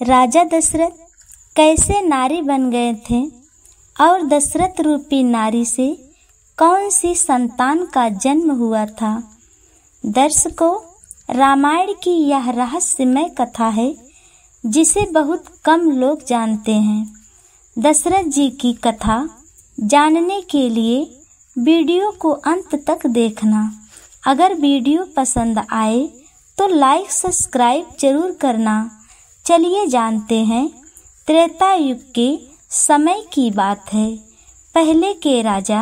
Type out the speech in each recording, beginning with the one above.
राजा दशरथ कैसे नारी बन गए थे और दशरथ रूपी नारी से कौन सी संतान का जन्म हुआ था। दर्शकों, रामायण की यह रहस्यमय कथा है जिसे बहुत कम लोग जानते हैं। दशरथ जी की कथा जानने के लिए वीडियो को अंत तक देखना। अगर वीडियो पसंद आए तो लाइक सब्सक्राइब जरूर करना। चलिए जानते हैं। त्रेता युग के समय की बात है। पहले के राजा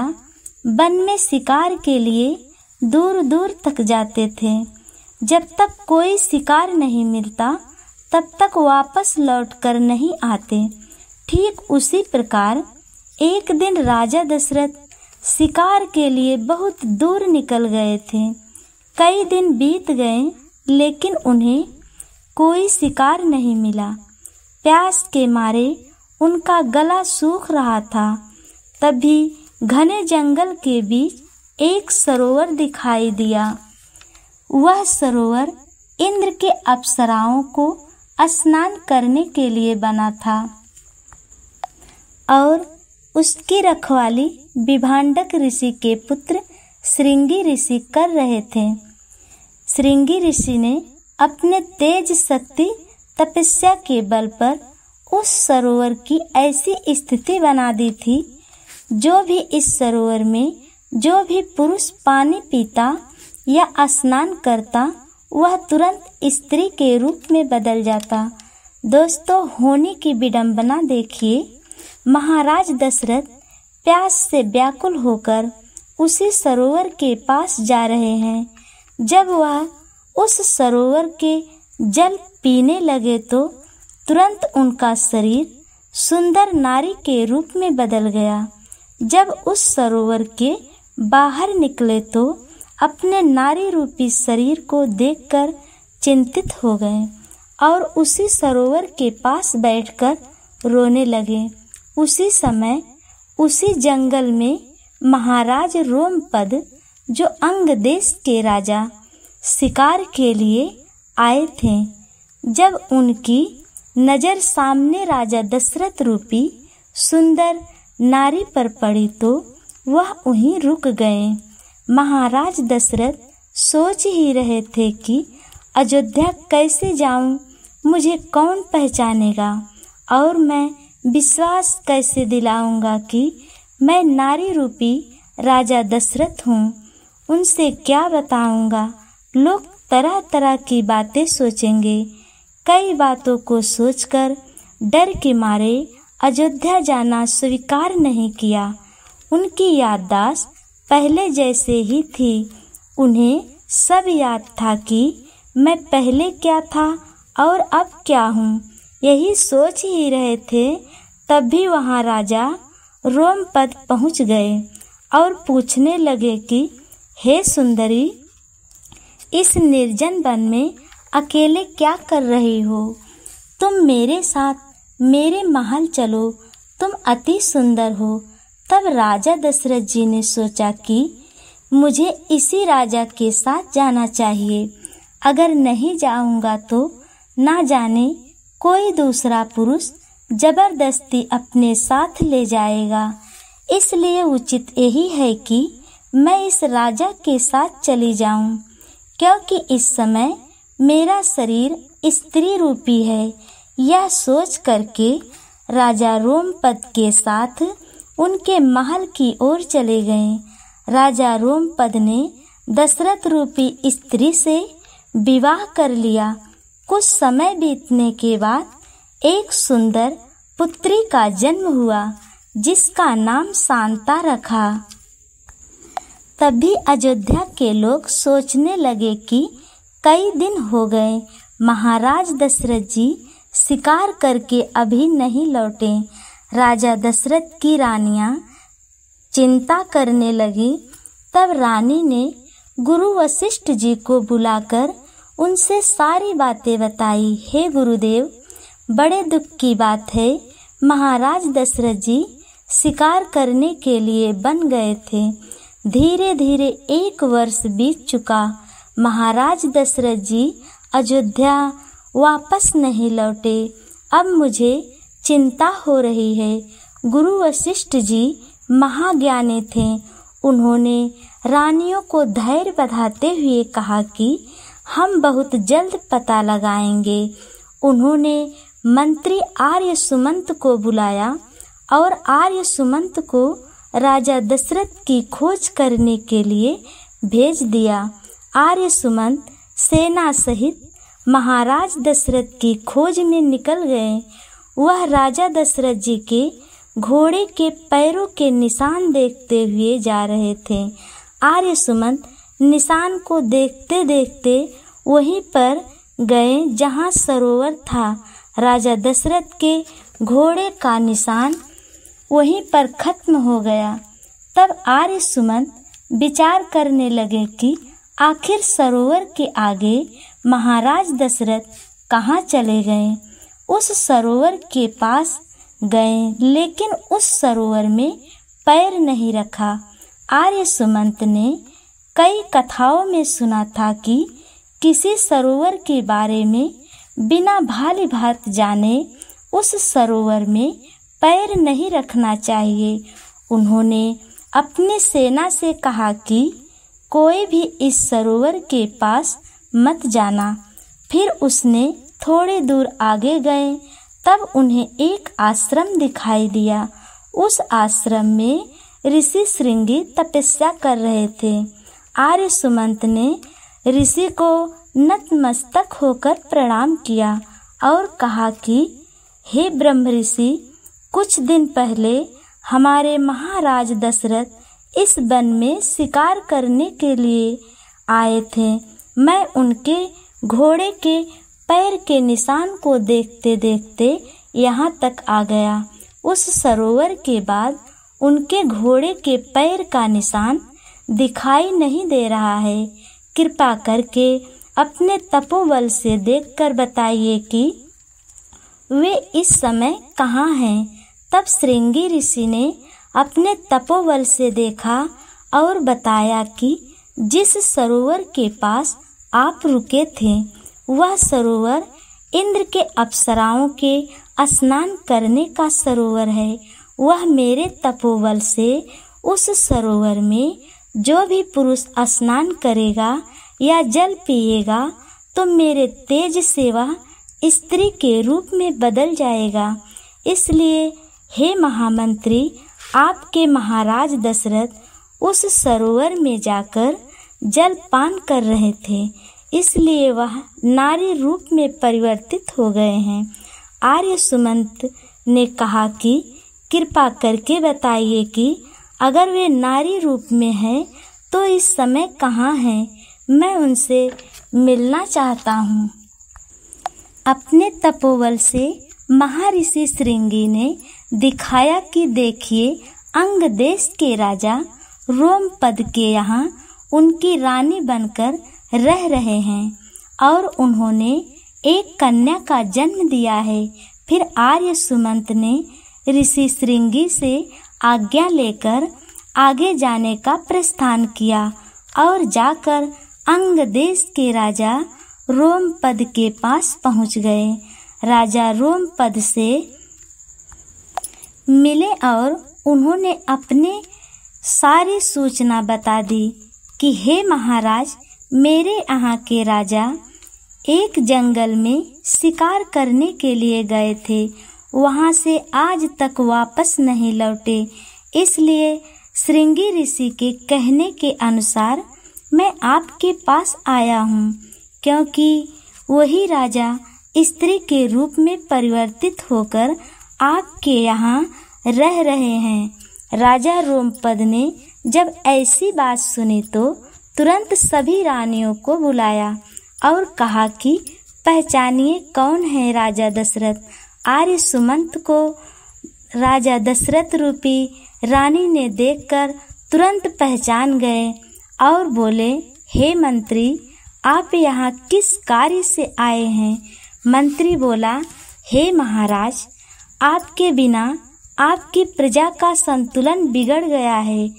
वन में शिकार के लिए दूर दूर तक जाते थे। जब तक कोई शिकार नहीं मिलता तब तक वापस लौटकर नहीं आते। ठीक उसी प्रकार एक दिन राजा दशरथ शिकार के लिए बहुत दूर निकल गए थे। कई दिन बीत गए लेकिन उन्हें कोई शिकार नहीं मिला। प्यास के मारे उनका गला सूख रहा था। तभी घने जंगल के बीच एक सरोवर दिखाई दिया। वह सरोवर इंद्र के अप्सराओं को स्नान करने के लिए बना था और उसकी रखवाली विभांडक ऋषि के पुत्र श्रृंगी ऋषि कर रहे थे। श्रृंगी ऋषि ने अपने तेज शक्ति तपस्या के बल पर उस सरोवर की ऐसी स्थिति बना दी थी, जो भी इस सरोवर में जो भी पुरुष पानी पीता या स्नान करता वह तुरंत स्त्री के रूप में बदल जाता। दोस्तों, होने की विडंबना देखिए। महाराज दशरथ प्यास से व्याकुल होकर उसी सरोवर के पास जा रहे हैं। जब वह उस सरोवर के जल पीने लगे तो तुरंत उनका शरीर सुंदर नारी के रूप में बदल गया। जब उस सरोवर के बाहर निकले तो अपने नारी रूपी शरीर को देखकर चिंतित हो गए और उसी सरोवर के पास बैठकर रोने लगे। उसी समय उसी जंगल में महाराज रोमपद, जो अंग देश के राजा, शिकार के लिए आए थे। जब उनकी नज़र सामने राजा दशरथ रूपी सुंदर नारी पर पड़ी तो वह वहीं रुक गए। महाराज दशरथ सोच ही रहे थे कि अयोध्या कैसे जाऊं, मुझे कौन पहचानेगा और मैं विश्वास कैसे दिलाऊंगा कि मैं नारी रूपी राजा दशरथ हूँ। उनसे क्या बताऊंगा। लोग तरह तरह की बातें सोचेंगे। कई बातों को सोचकर डर के मारे अयोध्या जाना स्वीकार नहीं किया। उनकी याददाश्त पहले जैसे ही थी। उन्हें सब याद था कि मैं पहले क्या था और अब क्या हूँ। यही सोच ही रहे थे तभी वहाँ राजा रोमपद पहुँच गए और पूछने लगे कि हे सुंदरी, इस निर्जन वन में अकेले क्या कर रही हो? तुम मेरे साथ मेरे महल चलो, तुम अति सुंदर हो। तब राजा दशरथ जी ने सोचा कि मुझे इसी राजा के साथ जाना चाहिए। अगर नहीं जाऊंगा तो ना जाने कोई दूसरा पुरुष जबरदस्ती अपने साथ ले जाएगा। इसलिए उचित यही है कि मैं इस राजा के साथ चली जाऊं, क्योंकि इस समय मेरा शरीर स्त्री रूपी है। यह सोच करके राजा रोमपद के साथ उनके महल की ओर चले गए। राजा रोमपद ने दशरथ रूपी स्त्री से विवाह कर लिया। कुछ समय बीतने के बाद एक सुंदर पुत्री का जन्म हुआ, जिसका नाम शांता रखा। तभी अयोध्या के लोग सोचने लगे कि कई दिन हो गए, महाराज दशरथ जी शिकार करके अभी नहीं लौटे। राजा दशरथ की रानियां चिंता करने लगी। तब रानी ने गुरु वशिष्ठ जी को बुलाकर उनसे सारी बातें बताई। हे गुरुदेव, बड़े दुख की बात है। महाराज दशरथ जी शिकार करने के लिए बन गए थे। धीरे धीरे 1 वर्ष बीत चुका। महाराज दशरथ जी अयोध्या वापस नहीं लौटे। अब मुझे चिंता हो रही है। गुरु वशिष्ठ जी महाज्ञानी थे। उन्होंने रानियों को धैर्य बंधाते हुए कहा कि हम बहुत जल्द पता लगाएंगे। उन्होंने मंत्री आर्य सुमंत को बुलाया और आर्य सुमंत को राजा दशरथ की खोज करने के लिए भेज दिया। आर्य सुमंत सेना सहित महाराज दशरथ की खोज में निकल गए। वह राजा दशरथ जी के घोड़े के पैरों के निशान देखते हुए जा रहे थे। आर्य सुमंत निशान को देखते देखते वहीं पर गए जहां सरोवर था। राजा दशरथ के घोड़े का निशान वहीं पर खत्म हो गया। तब आर्य सुमंत विचार करने लगे कि आखिर सरोवर के आगे महाराज दशरथ कहाँ चले गए। उस सरोवर के पास गए, लेकिन उस सरोवर में पैर नहीं रखा। आर्य सुमंत ने कई कथाओं में सुना था कि किसी सरोवर के बारे में बिना भाली भात जाने उस सरोवर में पैर नहीं रखना चाहिए। उन्होंने अपनी सेना से कहा कि कोई भी इस सरोवर के पास मत जाना। फिर उसने थोड़ी दूर आगे गए, तब उन्हें एक आश्रम दिखाई दिया। उस आश्रम में ऋषि श्रृंगी तपस्या कर रहे थे। आर्य सुमंत ने ऋषि को नतमस्तक होकर प्रणाम किया और कहा कि हे ब्रह्म ऋषि, कुछ दिन पहले हमारे महाराज दशरथ इस वन में शिकार करने के लिए आए थे। मैं उनके घोड़े के पैर के निशान को देखते देखते यहाँ तक आ गया। उस सरोवर के बाद उनके घोड़े के पैर का निशान दिखाई नहीं दे रहा है। कृपा करके अपने तपोबल से देखकर बताइए कि वे इस समय कहाँ हैं। तब श्रृंगी ऋषि ने अपने तपोबल से देखा और बताया कि जिस सरोवर के पास आप रुके थे वह सरोवर इंद्र के अप्सराओं के स्नान करने का सरोवर है। वह मेरे तपोबल से उस सरोवर में जो भी पुरुष स्नान करेगा या जल पिएगा तो मेरे तेज से वह स्त्री के रूप में बदल जाएगा। इसलिए हे महामंत्री, आपके महाराज दशरथ उस सरोवर में जाकर जल पान कर रहे थे, इसलिए वह नारी रूप में परिवर्तित हो गए हैं। आर्य सुमंत ने कहा कि कृपा करके बताइए कि अगर वे नारी रूप में हैं तो इस समय कहाँ हैं। मैं उनसे मिलना चाहता हूँ। अपने तपोबल से महर्षि श्रृंगी ने दिखाया कि देखिए, अंग देश के राजा रोमपद के यहाँ उनकी रानी बनकर रह रहे हैं और उन्होंने एक कन्या का जन्म दिया है। फिर आर्य सुमंत ने ऋषि श्रृंगी से आज्ञा लेकर आगे जाने का प्रस्थान किया और जाकर अंग देश के राजा रोमपद के पास पहुंच गए। राजा रोमपद से मिले और उन्होंने अपने सारी सूचना बता दी कि हे महाराज, मेरे यहाँ के राजा एक जंगल में शिकार करने के लिए गए थे, वहाँ से आज तक वापस नहीं लौटे। इसलिए श्रृंगी ऋषि के कहने के अनुसार मैं आपके पास आया हूँ, क्योंकि वही राजा स्त्री के रूप में परिवर्तित होकर आपके यहाँ रह रहे हैं। राजा रोमपद ने जब ऐसी बात सुनी तो तुरंत सभी रानियों को बुलाया और कहा कि पहचानिए कौन है राजा दशरथ। आर्य सुमंत को राजा दशरथ रूपी रानी ने देखकर तुरंत पहचान गए और बोले, हे मंत्री, आप यहाँ किस कार्य से आए हैं। मंत्री बोला, हे महाराज, आपके बिना आपकी प्रजा का संतुलन बिगड़ गया है।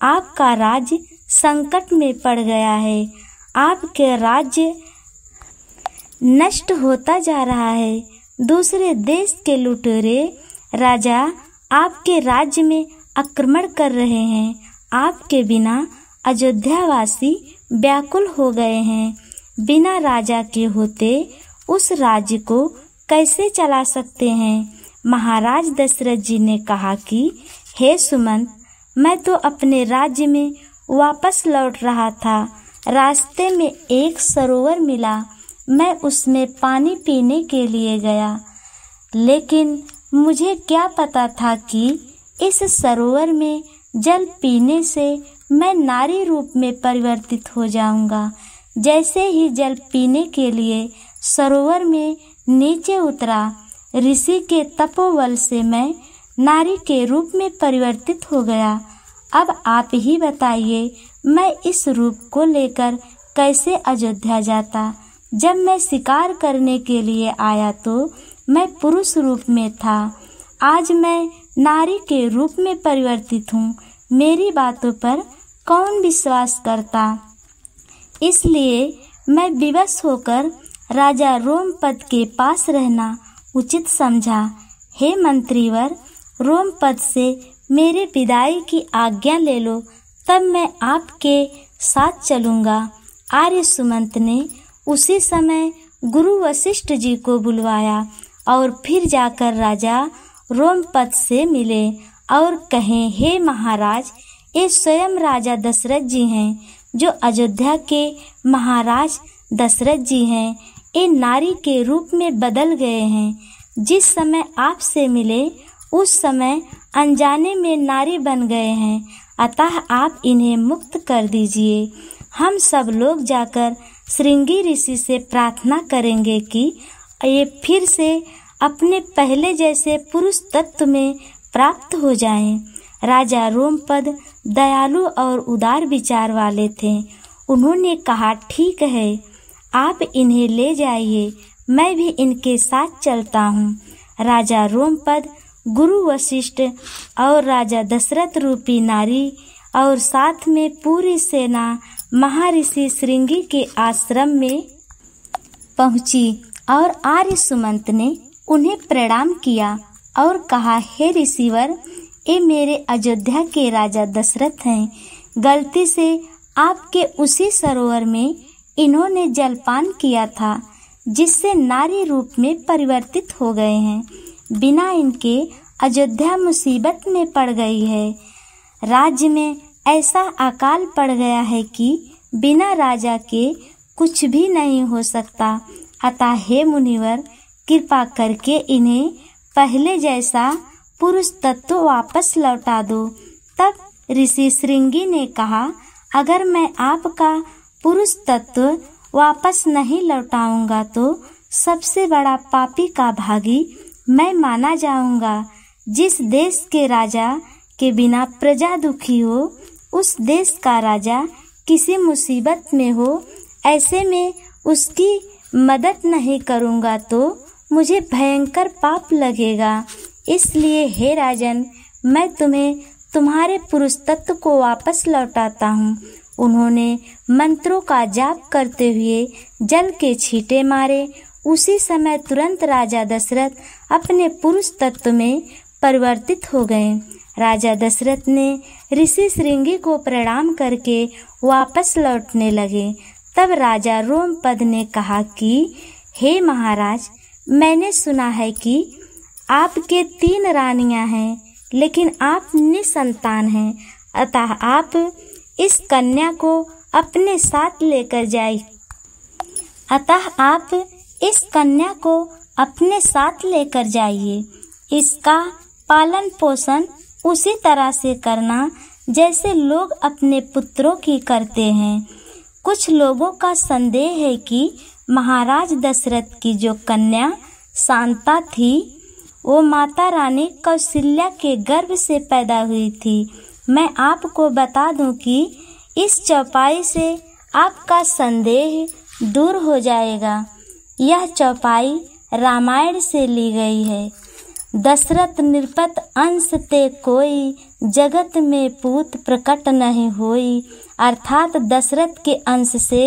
आपका राज्य संकट में पड़ गया है। आपके राज्य नष्ट होता जा रहा है। दूसरे देश के लुटेरे राजा आपके राज्य में आक्रमण कर रहे हैं। आपके बिना अयोध्यावासी व्याकुल हो गए हैं। बिना राजा के होते उस राज्य को कैसे चला सकते हैं? महाराज दशरथ जी ने कहा कि हे सुमंत, मैं तो अपने राज्य में वापस लौट रहा था। रास्ते में एक सरोवर मिला। मैं उसमें पानी पीने के लिए गया, लेकिन मुझे क्या पता था कि इस सरोवर में जल पीने से मैं नारी रूप में परिवर्तित हो जाऊंगा। जैसे ही जल पीने के लिए सरोवर में नीचे उतरा, ऋषि के तपोबल से मैं नारी के रूप में परिवर्तित हो गया। अब आप ही बताइए, मैं इस रूप को लेकर कैसे अयोध्या जाता? जब मैं शिकार करने के लिए आया तो मैं पुरुष रूप में था। आज मैं नारी के रूप में परिवर्तित हूँ। मेरी बातों पर कौन विश्वास करता? इसलिए मैं विवश होकर राजा रोमपद के पास रहना उचित समझा। हे मंत्रीवर, रोमपद से मेरे विदाई की आज्ञा ले लो, तब मैं आपके साथ चलूँगा। आर्य सुमंत ने उसी समय गुरु वशिष्ठ जी को बुलवाया और फिर जाकर राजा रोमपद से मिले और कहें, हे महाराज, ये स्वयं राजा दशरथ जी हैं, जो अयोध्या के महाराज दशरथ जी हैं। ये नारी के रूप में बदल गए हैं। जिस समय आपसे मिले उस समय अनजाने में नारी बन गए हैं, अतः आप इन्हें मुक्त कर दीजिए। हम सब लोग जाकर श्रृंगी ऋषि से प्रार्थना करेंगे कि ये फिर से अपने पहले जैसे पुरुष तत्व में प्राप्त हो जाएं। राजा रोमपद दयालु और उदार विचार वाले थे। उन्होंने कहा, ठीक है, आप इन्हें ले जाइए, मैं भी इनके साथ चलता हूँ। राजा रोमपद, गुरु वशिष्ठ और राजा दशरथ रूपी नारी और साथ में पूरी सेना महर्षि श्रृंगी के आश्रम में पहुंची और आर्य सुमंत ने उन्हें प्रणाम किया और कहा, हे ऋषिवर, ये मेरे अयोध्या के राजा दशरथ हैं। गलती से आपके उसी सरोवर में इन्होंने जलपान किया था, जिससे नारी रूप में परिवर्तित हो गए हैं। बिना इनके अयोध्या मुसीबत में पड़ गई है। राज्य में ऐसा अकाल पड़ गया है कि बिना राजा के कुछ भी नहीं हो सकता। अतः हे मुनिवर, कृपा करके इन्हें पहले जैसा पुरुष तत्व वापस लौटा दो। तब ऋषि श्रृंगी ने कहा, अगर मैं आपका पुरुष तत्व वापस नहीं लौटाऊंगा तो सबसे बड़ा पापी का भागी मैं माना जाऊंगा। जिस देश के राजा के बिना प्रजा दुखी हो, उस देश का राजा किसी मुसीबत में हो, ऐसे में उसकी मदद नहीं करूंगा तो मुझे भयंकर पाप लगेगा। इसलिए हे राजन, मैं तुम्हें तुम्हारे पुरुष तत्व को वापस लौटाता हूँ। उन्होंने मंत्रों का जाप करते हुए जल के छींटे मारे। उसी समय तुरंत राजा दशरथ अपने पुरुष तत्व में परिवर्तित हो गए। राजा दशरथ ने ऋषि श्रृंगी को प्रणाम करके वापस लौटने लगे। तब राजा रोमपद ने कहा कि हे महाराज, मैंने सुना है कि आपके 3 रानियां हैं, लेकिन आप निसंतान हैं। अतः आप इस कन्या को अपने साथ लेकर जाइए। इसका पालन पोषण उसी तरह से करना जैसे लोग अपने पुत्रों की करते हैं। कुछ लोगों का संदेह है कि महाराज दशरथ की जो कन्या शांता थी, वो माता रानी कौशल्या के गर्भ से पैदा हुई थी। मैं आपको बता दूं कि इस चौपाई से आपका संदेह दूर हो जाएगा। यह चौपाई रामायण से ली गई है। दशरथ निरपत अंश ते कोई, जगत में पूत प्रकट नहीं होई। अर्थात दशरथ के अंश से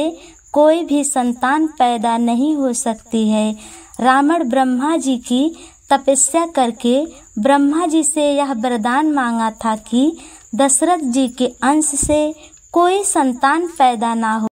कोई भी संतान पैदा नहीं हो सकती है। रावण ब्रह्मा जी की तपस्या करके ब्रह्मा जी से यह वरदान मांगा था कि दशरथ जी के अंश से कोई संतान पैदा ना हो।